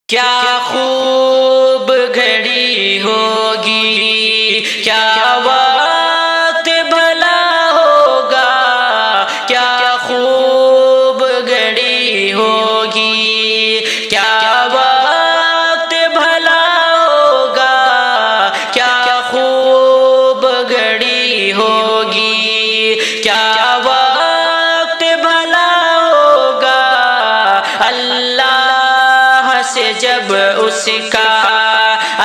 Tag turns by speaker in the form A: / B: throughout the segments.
A: کیا خوب گھڑی ہوگی، کیا وقت بھلا ہوگا، کیا خوب گھڑی ہوگی، کیا وقت بھلا ہوگا، کیا خوب گھڑی ہوگی، کیا وقت بھلا ہوگا۔ اللہ سے جب اس کا،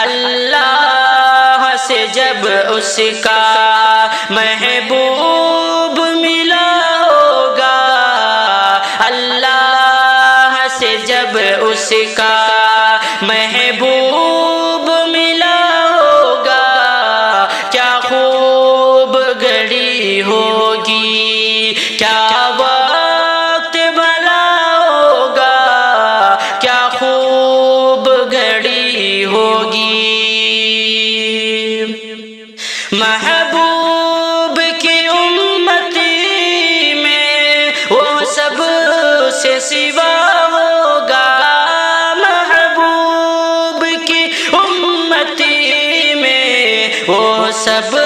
A: اللہ سے جب اس کا محبوب ملا ہوگا، اللہ سے جب اس کا محبوب ملا ہوگا، کیا خوب گھڑی ہوگی، کیا وقت بھلا ہوگا، کیا خوب گھڑی ہوگی۔ محبوب کی امتی میں وہ سب سے سوا ہوگا، محبوب کی امتی میں وہ سب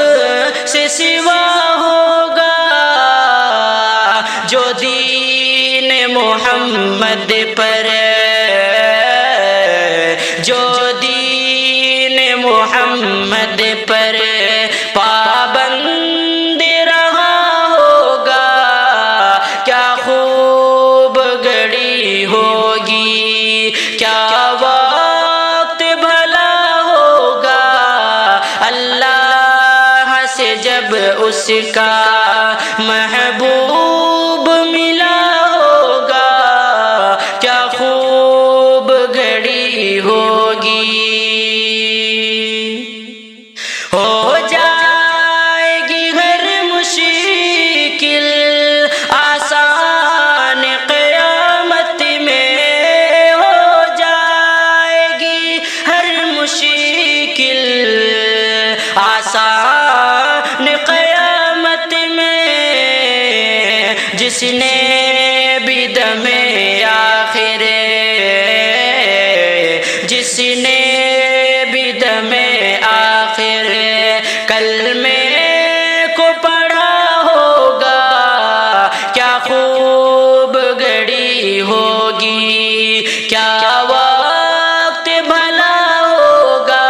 A: سے سوا ہوگا، جو دین محمد پر، جو دین محمد پر پابند رہا ہوگا، کیا خوب گھڑی ہوگی، کیا وقت بھلا ہوگا۔ اللہ سے جب اس کا محبوب ملا ہوگا، کیا خوب گھڑی ہوگی۔ ہو جائے گی ہر مشکل آسان قیامت میں، ہو جائے گی ہر مشکل آسان قیامت میں، جس نے بھی دم آخر، جس نے بھی دم آخر کلمے کو پڑھا ہوگا، کیا خوب گھڑی ہوگی، کیا وقت بھلا ہوگا۔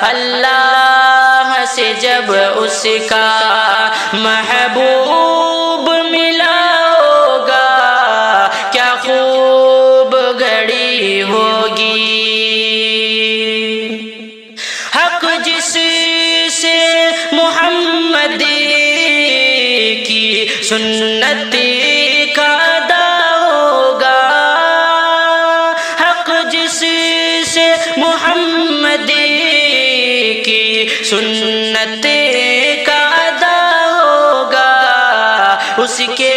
A: اللہ سے جب اس کا محبوب ملا ہوگا، کیا خوب گھڑی ہوگی۔ حق جس سے محمد کی سنت کا ادا ہوگا، حق جس سے محمد کی سنت کا ادا ہوگا، اس کے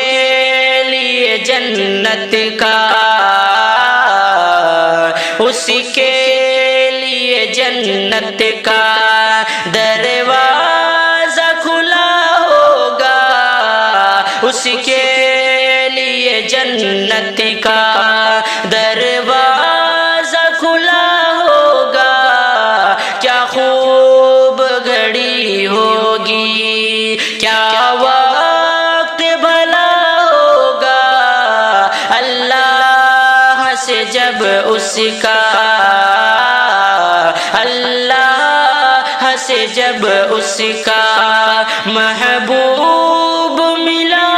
A: لیے جنت کا، اس کے لیے جنت کا دروازہ کھلا ہوگا، اس کے لیے جنت کا دروازہ کھلا ہوگا، کیا خوب گھڑی ہوگی، کیا وقت بھلا ہوگا۔ اللہ سے جب اس کا، اللہ سے جب اس کا محبوب ملا